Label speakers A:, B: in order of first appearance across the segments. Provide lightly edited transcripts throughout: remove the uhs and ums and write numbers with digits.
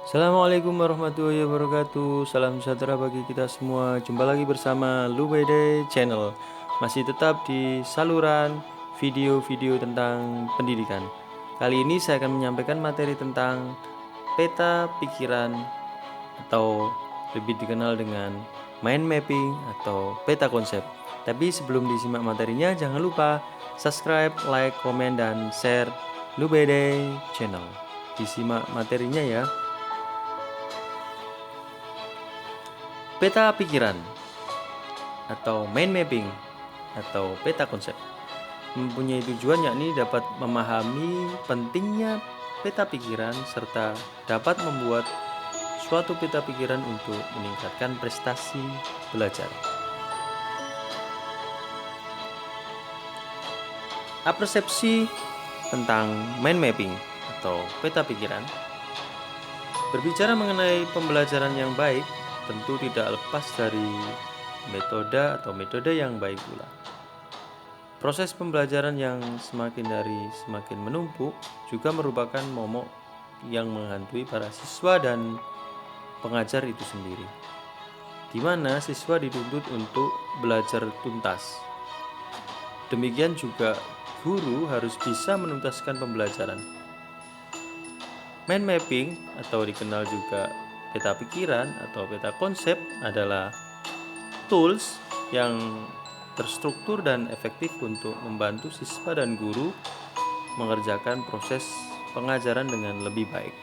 A: Assalamualaikum warahmatullahi wabarakatuh. Salam sejahtera bagi kita semua. Jumpa lagi bersama Lubede Channel. Masih tetap di saluran video-video tentang pendidikan. Kali ini saya akan menyampaikan materi tentang peta pikiran atau lebih dikenal dengan mind mapping atau peta konsep. Tapi sebelum disimak materinya, jangan lupa subscribe, like, komen, dan share Lubede Channel. Disimak materinya ya. Peta pikiran atau mind mapping atau peta konsep mempunyai tujuan yakni dapat memahami pentingnya peta pikiran serta dapat membuat suatu peta pikiran untuk meningkatkan prestasi belajar. Persepsi tentang mind mapping atau peta pikiran berbicara mengenai pembelajaran yang baik tentu tidak lepas dari metode yang baik pula. Proses pembelajaran yang semakin menumpuk juga merupakan momok yang menghantui para siswa dan pengajar itu sendiri, di mana siswa dituntut untuk belajar tuntas. Demikian juga guru harus bisa menuntaskan pembelajaran. Mind mapping atau dikenal juga peta pikiran atau peta konsep adalah tools yang terstruktur dan efektif untuk membantu siswa dan guru mengerjakan proses pengajaran dengan lebih baik.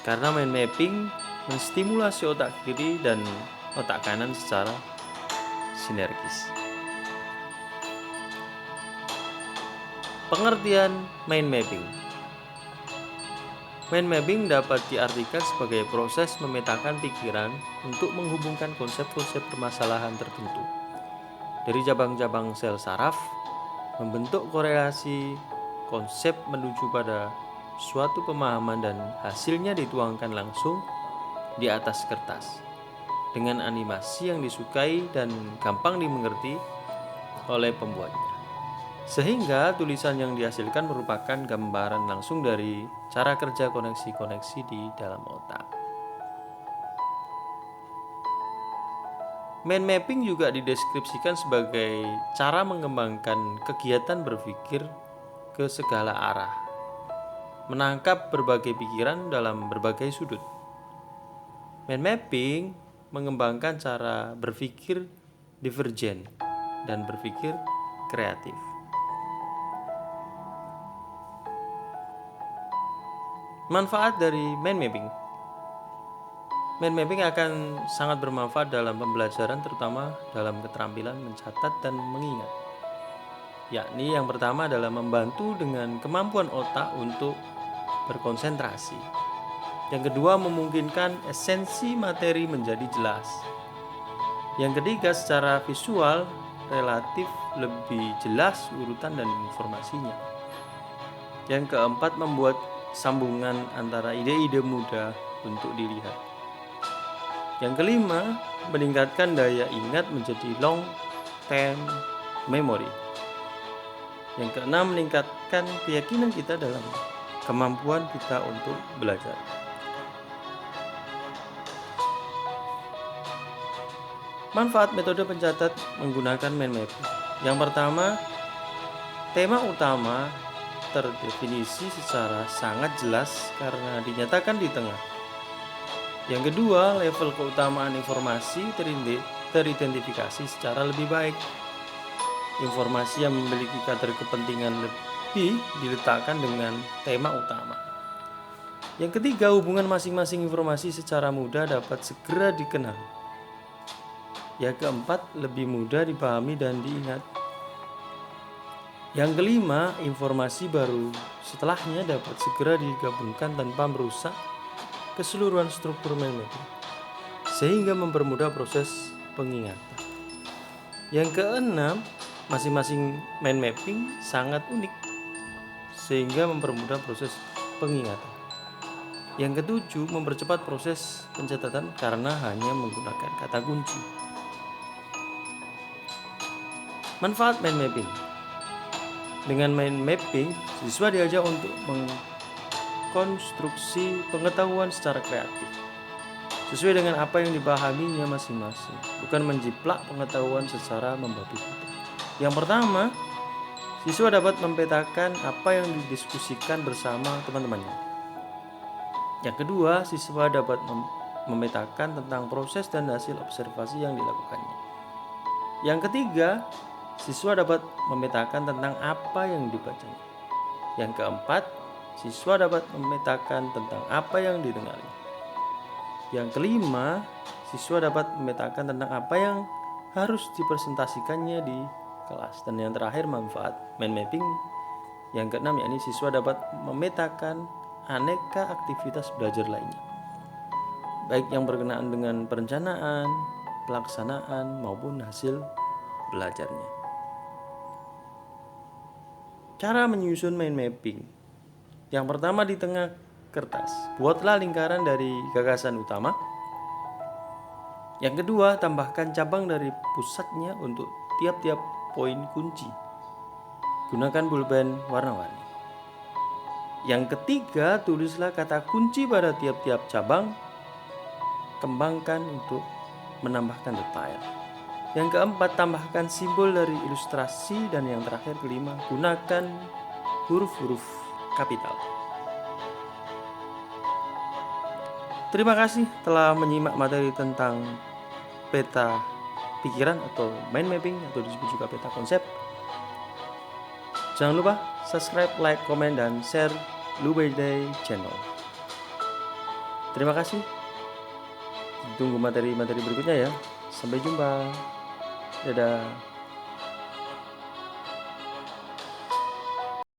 A: Karena mind mapping menstimulasi otak kiri dan otak kanan secara sinergis. Pengertian mind mapping. Mind mapping dapat diartikan sebagai proses memetakan pikiran untuk menghubungkan konsep-konsep permasalahan tertentu dari cabang-cabang sel saraf, membentuk korelasi konsep menuju pada suatu pemahaman dan hasilnya dituangkan langsung di atas kertas dengan animasi yang disukai dan gampang dimengerti oleh pembuatnya. Sehingga tulisan yang dihasilkan merupakan gambaran langsung dari cara kerja koneksi-koneksi di dalam otak. Mind mapping juga dideskripsikan sebagai cara mengembangkan kegiatan berpikir ke segala arah, menangkap berbagai pikiran dalam berbagai sudut. Mind mapping mengembangkan cara berpikir divergen dan berpikir kreatif. Manfaat dari mind mapping. Mind mapping akan sangat bermanfaat dalam pembelajaran, terutama dalam keterampilan mencatat dan mengingat. Yakni yang pertama adalah membantu dengan kemampuan otak untuk berkonsentrasi. Yang kedua, memungkinkan esensi materi menjadi jelas. Yang ketiga, secara visual relatif lebih jelas urutan dan informasinya. Yang keempat, membuat sambungan antara ide-ide mudah untuk dilihat. Yang kelima, meningkatkan daya ingat menjadi long term memory. Yang keenam, meningkatkan keyakinan kita dalam kemampuan kita untuk belajar. Manfaat metode pencatat menggunakan mind mapping. Yang pertama, tema utama terdefinisi secara sangat jelas karena dinyatakan di tengah. Yang kedua, level keutamaan informasi teridentifikasi secara lebih baik. Informasi yang memiliki kadar kepentingan lebih diletakkan dengan tema utama. Yang ketiga, hubungan masing-masing informasi secara mudah dapat segera dikenal. Yang keempat, lebih mudah dipahami dan diingat. Yang kelima, informasi baru setelahnya dapat segera digabungkan tanpa merusak keseluruhan struktur mind mapping, sehingga mempermudah proses pengingatan. Yang keenam, masing-masing mind mapping sangat unik, sehingga mempermudah proses pengingatan. Yang ketujuh, mempercepat proses pencatatan karena hanya menggunakan kata kunci. Manfaat mind mapping. Dengan mind mapping, siswa diajak untuk konstruksi pengetahuan secara kreatif, sesuai dengan apa yang dipahaminya masing-masing, bukan menjiplak pengetahuan secara membabi buta. Yang pertama, siswa dapat memetakan apa yang didiskusikan bersama teman-temannya. Yang kedua, siswa dapat memetakan tentang proses dan hasil observasi yang dilakukannya. Yang ketiga, siswa dapat memetakan tentang apa yang dibacanya. Yang keempat, siswa dapat memetakan tentang apa yang didengarnya. Yang kelima, siswa dapat memetakan tentang apa yang harus dipresentasikannya di kelas. Dan yang terakhir, manfaat mind mapping yang keenam, yakni siswa dapat memetakan aneka aktivitas belajar lainnya, baik yang berkenaan dengan perencanaan, pelaksanaan, maupun hasil belajarnya. Cara menyusun mind mapping. Yang pertama, di tengah kertas, buatlah lingkaran dari gagasan utama. Yang kedua, tambahkan cabang dari pusatnya untuk tiap-tiap poin kunci. Gunakan pulpen warna-warni. Yang ketiga, tulislah kata kunci pada tiap-tiap cabang. Kembangkan untuk menambahkan detail. Yang keempat, tambahkan simbol dari ilustrasi. Dan yang terakhir, kelima, gunakan huruf-huruf kapital. Terima kasih telah menyimak materi tentang peta pikiran atau mind mapping, atau disebut juga peta konsep. Jangan lupa subscribe, like, komen, dan share Lubayday channel. Terima kasih. Tunggu materi-materi berikutnya ya. Sampai jumpa. Dadah.